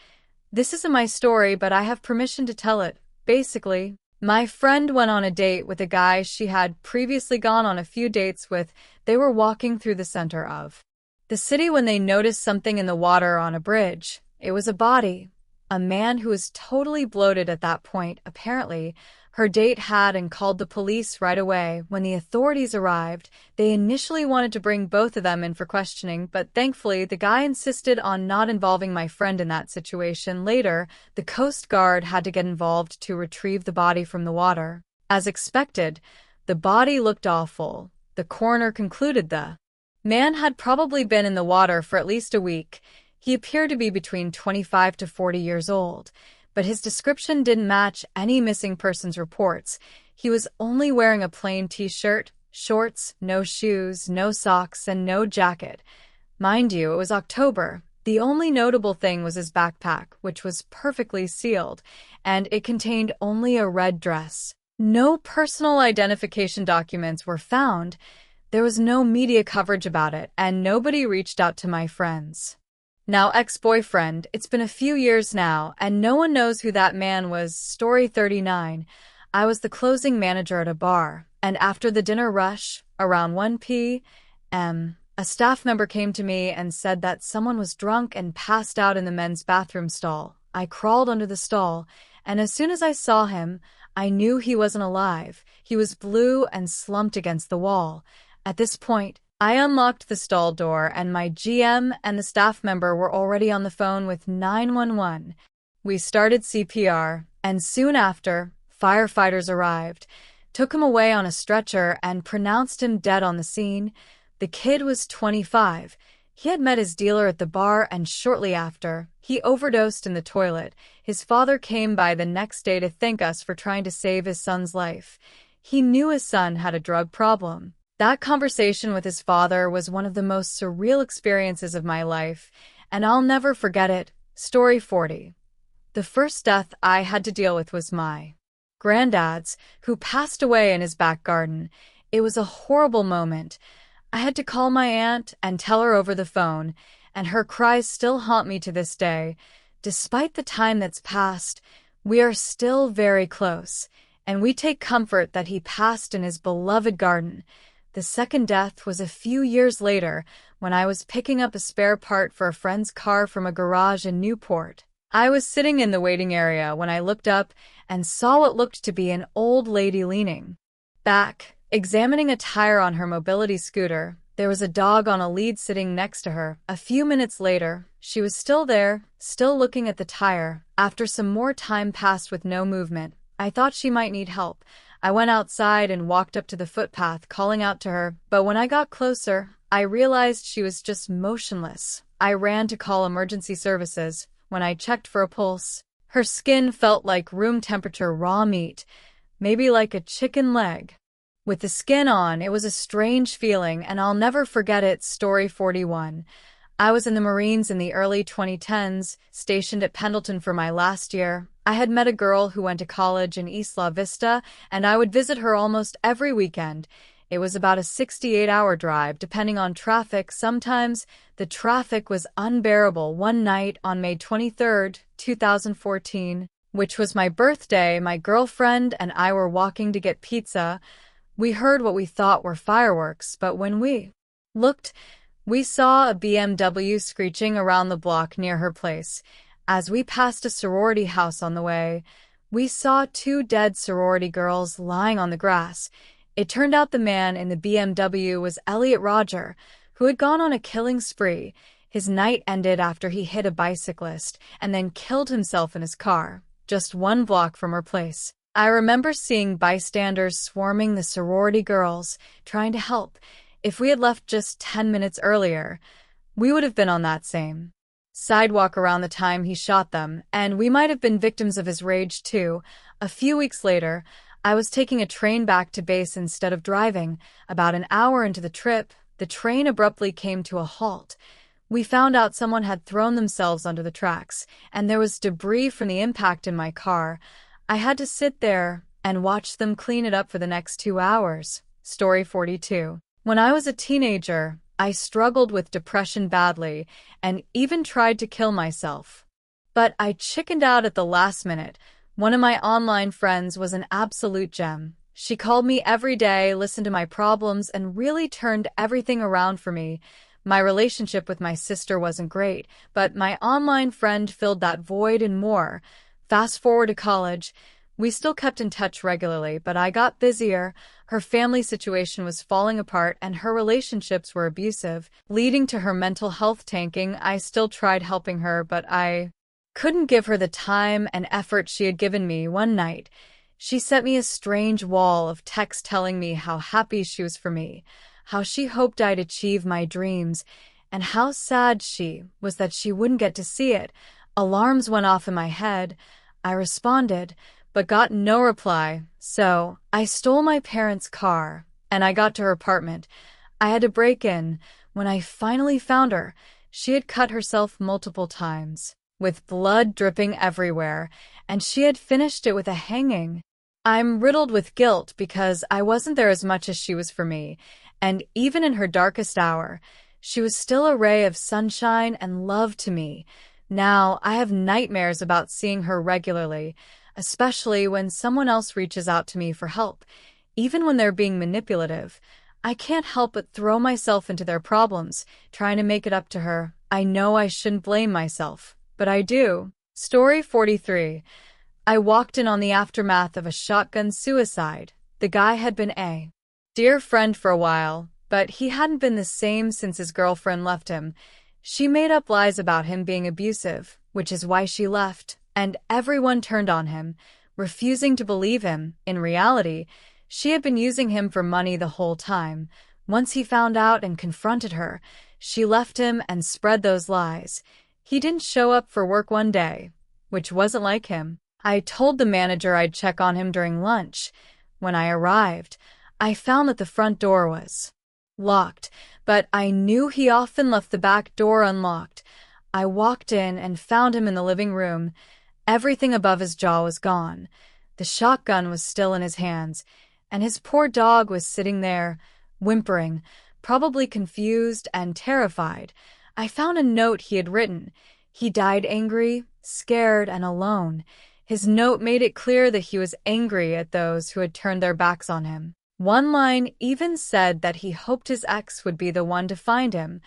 Speaker 1: This isn't my story, but I have permission to tell it. Basically, my friend went on a date with a guy she had previously gone on a few dates with. They were walking through the center of the city when they noticed something in the water on a bridge. It was a body. A man who was totally bloated at that point, apparently. Her date had and called the police right away. When the authorities arrived, they initially wanted to bring both of them in for questioning, but thankfully the guy insisted on not involving my friend in that situation. Later, the Coast Guard had to get involved to retrieve the body from the water. As expected, the body looked awful. The coroner concluded the man had probably been in the water for at least a week. He appeared to be between 25 to 40 years old, but his description didn't match any missing persons reports. He was only wearing a plain t-shirt, shorts, no shoes, no socks, and no jacket. Mind you, it was October. The only notable thing was his backpack, which was perfectly sealed, and it contained only a red dress. No personal identification documents were found. There was no media coverage about it, and nobody reached out to my friends. Now ex-boyfriend, it's been a few years now, and no one knows who that man was. Story 39. I was the closing manager at a bar, and after the dinner rush, around 1 p.m., a staff member came to me and said that someone was drunk and passed out in the men's bathroom stall. I crawled under the stall, and as soon as I saw him, I knew he wasn't alive. He was blue and slumped against the wall. At this point, I unlocked the stall door, and my GM and the staff member were already on the phone with 911. We started CPR, and soon after, firefighters arrived, took him away on a stretcher, and pronounced him dead on the scene. The kid was 25. He had met his dealer at the bar, and shortly after, he overdosed in the toilet. His father came by the next day to thank us for trying to save his son's life. He knew his son had a drug problem. That conversation with his father was one of the most surreal experiences of my life, and I'll never forget it. Story 40. The first death I had to deal with was my granddad's, who passed away in his back garden. It was a horrible moment. I had to call my aunt and tell her over the phone, and her cries still haunt me to this day. Despite the time that's passed, we are still very close, and we take comfort that he passed in his beloved garden. The second death was a few years later when I was picking up a spare part for a friend's car from a garage in Newport. I was sitting in the waiting area when I looked up and saw what looked to be an old lady leaning back, examining a tire on her mobility scooter. There was a dog on a lead sitting next to her. A few minutes later, she was still there, still looking at the tire. After some more time passed with no movement, I thought she might need help. I went outside and walked up to the footpath, calling out to her, but when I got closer, I realized she was just motionless. I ran to call emergency services. When I checked for a pulse, her skin felt like room temperature raw meat, maybe like a chicken leg. With the skin on, it was a strange feeling, and I'll never forget it. Story 41. I was in the Marines in the early 2010s, stationed at Pendleton for my last year. I had met a girl who went to college in Isla Vista, and I would visit her almost every weekend. It was about a 68-hour drive, depending on traffic. Sometimes the traffic was unbearable. One night on May 23rd, 2014, which was my birthday, my girlfriend and I were walking to get pizza. We heard what we thought were fireworks, but when we looked, we saw a BMW screeching around the block near her place. As we passed a sorority house on the way, we saw two dead sorority girls lying on the grass. It turned out the man in the BMW was Elliot Rodger, who had gone on a killing spree. His night ended after he hit a bicyclist and then killed himself in his car, just one block from her place. I remember seeing bystanders swarming the sorority girls, trying to help. If we had left just 10 minutes earlier, we would have been on that same sidewalk around the time he shot them, and we might have been victims of his rage too. A few weeks later, I was taking a train back to base instead of driving. About an hour into the trip, the train abruptly came to a halt. We found out someone had thrown themselves onto the tracks, and there was debris from the impact in my car. I had to sit there and watch them clean it up for the next 2 hours. Story 42. When I was a teenager, I struggled with depression badly and even tried to kill myself. But I chickened out at the last minute. One of my online friends was an absolute gem. She called me every day, listened to my problems, and really turned everything around for me. My relationship with my sister wasn't great, but my online friend filled that void and more. Fast forward to college. We still kept in touch regularly, but I got busier. Her family situation was falling apart and her relationships were abusive, leading to her mental health tanking. I still tried helping her, but I couldn't give her the time and effort she had given me. One night, she sent me a strange wall of text telling me how happy she was for me, how she hoped I'd achieve my dreams, and how sad she was that she wouldn't get to see it. Alarms went off in my head. I responded, but got no reply. So I stole my parents' car, and I got to her apartment. I had to break in. When I finally found her, she had cut herself multiple times, with blood dripping everywhere, and she had finished it with a hanging. I'm riddled with guilt because I wasn't there as much as she was for me, and even in her darkest hour, She was still a ray of sunshine and love to me. Now, I have nightmares about seeing her regularly, especially when someone else reaches out to me for help. Even when they're being manipulative, I can't help but throw myself into their problems, trying to make it up to her. I know I shouldn't blame myself, but I do. Story 43. I walked in on the aftermath of a shotgun suicide. The guy had been a dear friend for a while, but he hadn't been the same since his girlfriend left him. She made up lies about him being abusive, which is why she left, and everyone turned on him, refusing to believe him. In reality, she had been using him for money the whole time. Once he found out and confronted her, she left him and spread those lies. He didn't show up for work one day, which wasn't like him. I told the manager I'd check on him during lunch. When I arrived, I found that the front door was locked, but I knew he often left the back door unlocked. I walked in and found him in the living room. Everything above his jaw was gone. The shotgun was still in his hands, and his poor dog was sitting there, whimpering, probably confused and terrified. I found a note he had written. He died angry, scared, and alone. His note made it clear that he was angry at those who had turned their backs on him. One line even said that he hoped his ex would be the one to find him,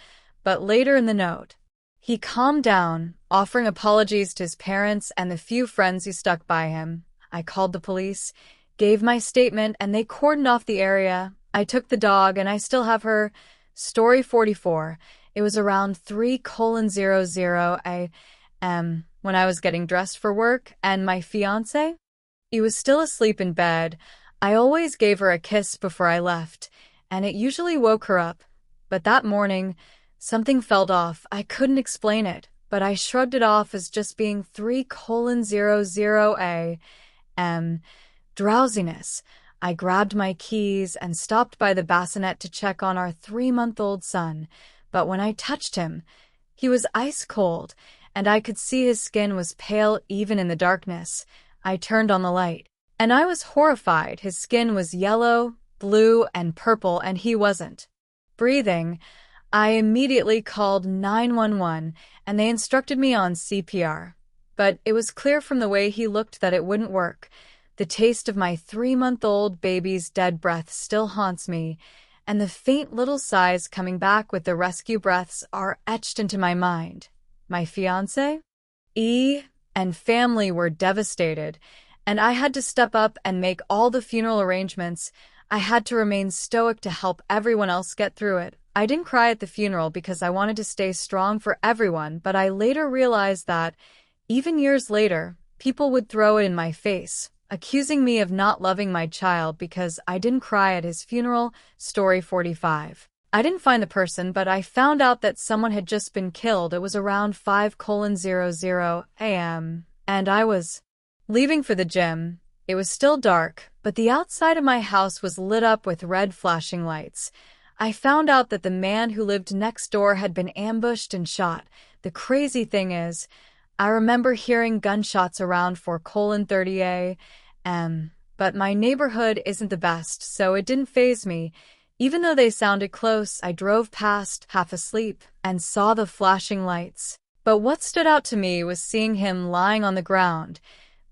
Speaker 1: but later in the note, he calmed down, offering apologies to his parents and the few friends who stuck by him. I called the police, gave my statement, and they cordoned off the area. I took the dog, and I still have her. Story 44. It was around 3:00 a.m. when I was getting dressed for work, and my fiancé? He was still asleep in bed. I always gave her a kiss before I left, and it usually woke her up. But that morning, something felt off. I couldn't explain it, but I shrugged it off as just being 3:00 a.m. Drowsiness. I grabbed my keys and stopped by the bassinet to check on our 3-month-old son. But when I touched him, he was ice cold, and I could see his skin was pale even in the darkness. I turned on the light, and I was horrified. His skin was yellow, blue, and purple, and he wasn't breathing. I immediately called 911, and they instructed me on CPR. But it was clear from the way he looked that it wouldn't work. The taste of my 3-month-old baby's dead breath still haunts me, and the faint little sighs coming back with the rescue breaths are etched into my mind. My fiancé, and family were devastated, and I had to step up and make all the funeral arrangements. I had to remain stoic to help everyone else get through it. I didn't cry at the funeral because I wanted to stay strong for everyone, but I later realized that, even years later, people would throw it in my face, accusing me of not loving my child because I didn't cry at his funeral. Story 45. I didn't find the person, but I found out that someone had just been killed. It was around 5:00 a.m., and I was leaving for the gym. It was still dark, but the outside of my house was lit up with red flashing lights. I found out that the man who lived next door had been ambushed and shot. The crazy thing is, I remember hearing gunshots around 4:30 a.m., but my neighborhood isn't the best, so it didn't faze me. Even though they sounded close, I drove past, half asleep, and saw the flashing lights. But what stood out to me was seeing him lying on the ground.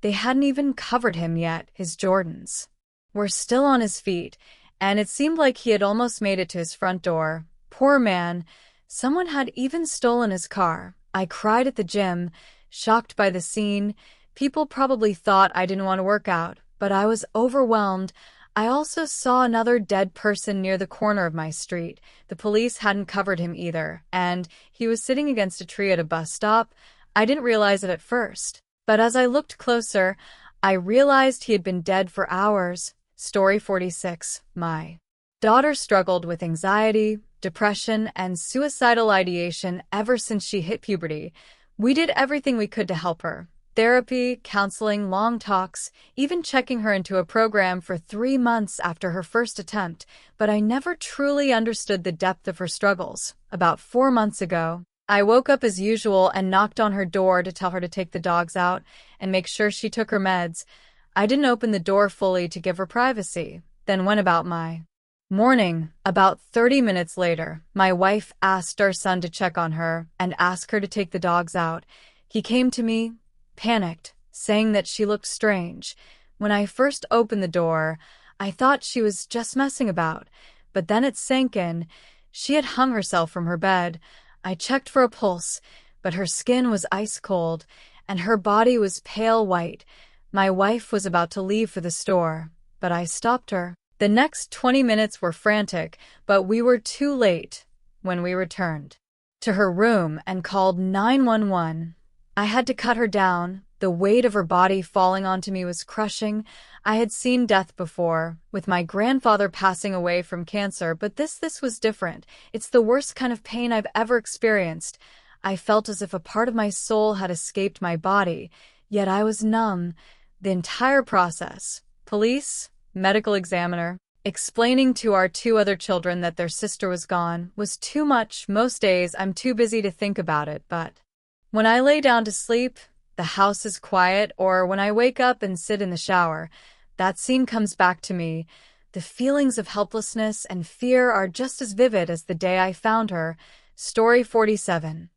Speaker 1: They hadn't even covered him yet. His Jordans were still on his feet, and it seemed like he had almost made it to his front door. Poor man. Someone had even stolen his car. I cried at the gym, shocked by the scene. People probably thought I didn't want to work out, but I was overwhelmed. I also saw another dead person near the corner of my street. The police hadn't covered him either, and he was sitting against a tree at a bus stop. I didn't realize it at first, but as I looked closer, I realized he had been dead for hours. Story 46. My daughter struggled with anxiety, depression, and suicidal ideation ever since she hit puberty. We did everything we could to help her. Therapy, counseling, long talks, even checking her into a program for 3 months after her first attempt, but I never truly understood the depth of her struggles. About 4 months ago, I woke up as usual and knocked on her door to tell her to take the dogs out and make sure she took her meds. I didn't open the door fully to give her privacy, then went about my Morning, about 30 minutes later, my wife asked our son to check on her and ask her to take the dogs out. He came to me, panicked, saying that she looked strange. When I first opened the door, I thought she was just messing about, but then it sank in. She had hung herself from her bed. I checked for a pulse, but her skin was ice cold, and her body was pale white. My wife was about to leave for the store, but I stopped her. The next 20 minutes were frantic, but we were too late when we returned to her room and called 911. I had to cut her down. The weight of her body falling onto me was crushing. I had seen death before, with my grandfather passing away from cancer, but this was different. It's the worst kind of pain I've ever experienced. I felt as if a part of my soul had escaped my body, yet I was numb. The entire process, police, medical examiner, explaining to our two other children that their sister was gone, was too much. Most days I'm too busy to think about it, but when I lay down to sleep, the house is quiet, or when I wake up and sit in the shower, that scene comes back to me. The feelings of helplessness and fear are just as vivid as the day I found her. Story 47.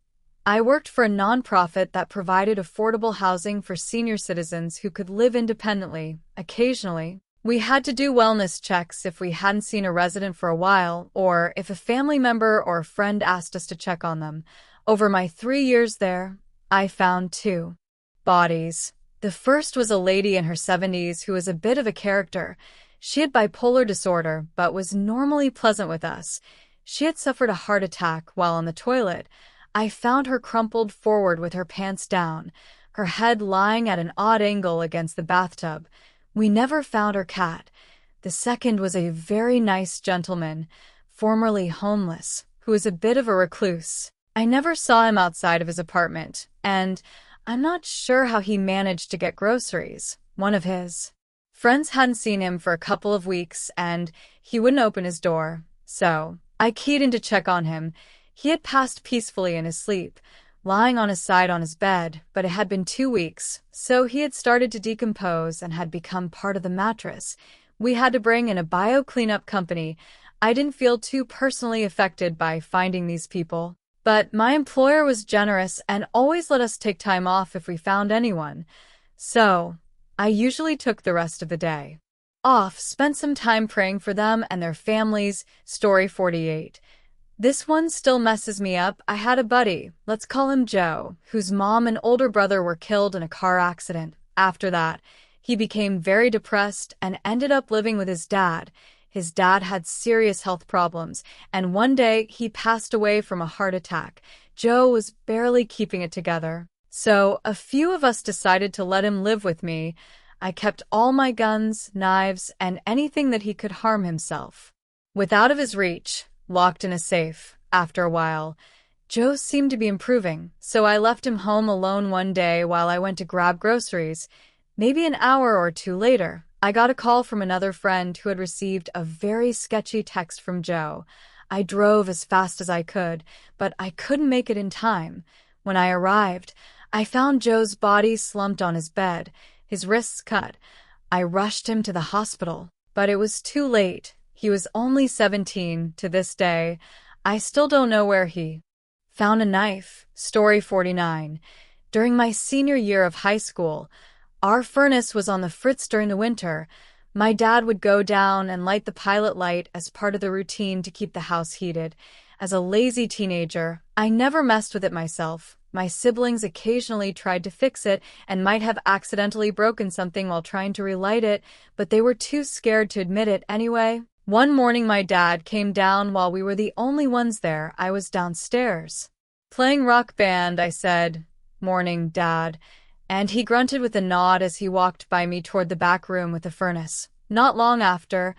Speaker 1: I worked for a nonprofit that provided affordable housing for senior citizens who could live independently. Occasionally, we had to do wellness checks if we hadn't seen a resident for a while, or if a family member or a friend asked us to check on them. Over my 3 years there, I found 2 bodies. The first was a lady in her 70s who was a bit of a character. She had bipolar disorder, but was normally pleasant with us. She had suffered a heart attack while on the toilet. I found her crumpled forward with her pants down, her head lying at an odd angle against the bathtub. We never found her cat. The second was a very nice gentleman, formerly homeless, who was a bit of a recluse. I never saw him outside of his apartment, and I'm not sure how he managed to get groceries. One of his friends hadn't seen him for a couple of weeks, and he wouldn't open his door. So I keyed in to check on him. He had passed peacefully in his sleep, lying on his side on his bed, but it had been 2 weeks, so he had started to decompose and had become part of the mattress. We had to bring in a bio-cleanup company. I didn't feel too personally affected by finding these people, but my employer was generous and always let us take time off if we found anyone. So I usually took the rest of the day off, spent some time praying for them and their families. Story 48. This one still messes me up. I had a buddy, let's call him Joe, whose mom and older brother were killed in a car accident. After that, he became very depressed and ended up living with his dad. His dad had serious health problems, and one day he passed away from a heart attack. Joe was barely keeping it together. So a few of us decided to let him live with me. I kept all my guns, knives, and anything that he could harm himself with out of his reach, locked in a safe. After a while, Joe seemed to be improving, so I left him home alone one day while I went to grab groceries. Maybe an hour or two later, I got a call from another friend who had received a very sketchy text from Joe. I drove as fast as I could, but I couldn't make it in time. When I arrived, I found Joe's body slumped on his bed, his wrists cut. I rushed him to the hospital, but it was too late. He was only 17 to this day. I still don't know where he found a knife. Story 49. During my senior year of high school, our furnace was on the fritz during the winter. My dad would go down and light the pilot light as part of the routine to keep the house heated. As a lazy teenager, I never messed with it myself. My siblings occasionally tried to fix it and might have accidentally broken something while trying to relight it, but they were too scared to admit it anyway. One morning my dad came down while we were the only ones there. I was downstairs playing Rock Band. I said, "Morning, Dad," and he grunted with a nod as he walked by me toward the back room with the furnace. Not long after,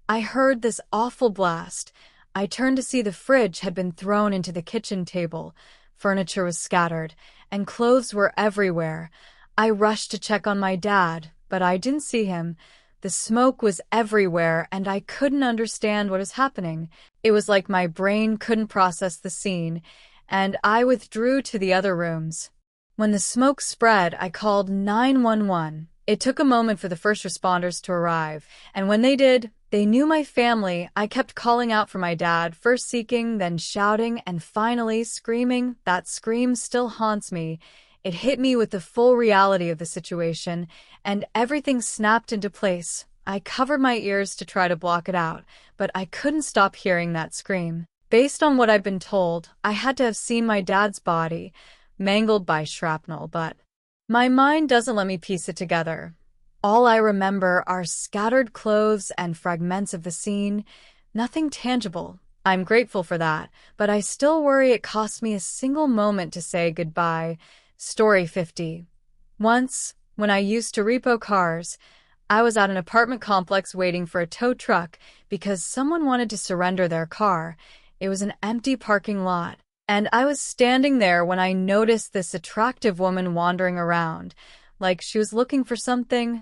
Speaker 1: I heard this awful blast. I turned to see the fridge had been thrown into the kitchen table. Furniture was scattered, and clothes were everywhere. I rushed to check on my dad, but I didn't see him. The smoke was everywhere, and I couldn't understand what was happening. It was like my brain couldn't process the scene, and I withdrew to the other rooms. When the smoke spread, I called 911. It took a moment for the first responders to arrive, and when they did, They knew my family. I kept calling out for my dad, first seeking, then shouting, and finally screaming. That scream still haunts me. It hit me with the full reality of the situation, and everything snapped into place. I covered my ears to try to block it out, but I couldn't stop hearing that scream. Based on what I've been told, I had to have seen my dad's body, mangled by shrapnel, but my mind doesn't let me piece it together. All I remember are scattered clothes and fragments of the scene, nothing tangible. I'm grateful for that, but I still worry it cost me a single moment to say goodbye. Story 50. Once, when I used to repo cars, I was at an apartment complex waiting for a tow truck because someone wanted to surrender their car. It was an empty parking lot, and I was standing there when I noticed this attractive woman wandering around, like she was looking for something.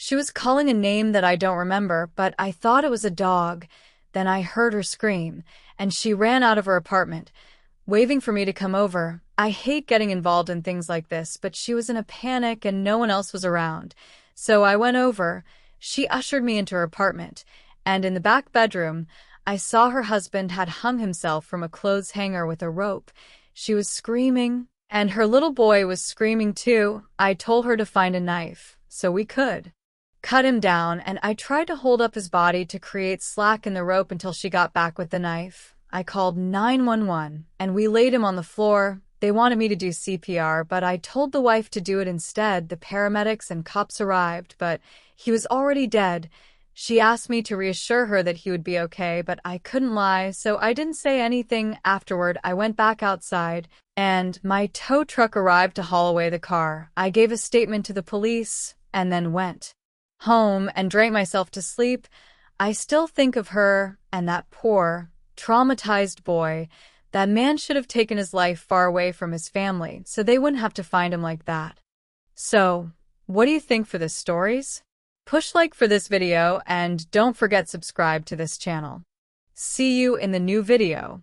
Speaker 1: She was calling a name that I don't remember, but I thought it was a dog. Then I heard her scream, and she ran out of her apartment, waving for me to come over. I hate getting involved in things like this, but she was in a panic and no one else was around. So I went over. She ushered me into her apartment, and in the back bedroom, I saw her husband had hung himself from a clothes hanger with a rope. She was screaming, and her little boy was screaming too. I told her to find a knife, so we could cut him down, and I tried to hold up his body to create slack in the rope until she got back with the knife. I called 911, and we laid him on the floor. They wanted me to do CPR, but I told the wife to do it instead. The paramedics and cops arrived, but he was already dead. She asked me to reassure her that he would be okay, but I couldn't lie, so I didn't say anything. Afterward, I went back outside, and my tow truck arrived to haul away the car. I gave a statement to the police, and then went home and drank myself to sleep. I still think of her and that poor, traumatized boy. That man should have taken his life far away from his family, so they wouldn't have to find him like that. So, what do you think for the stories? Push like for this video and don't forget subscribe to this channel. See you in the new video.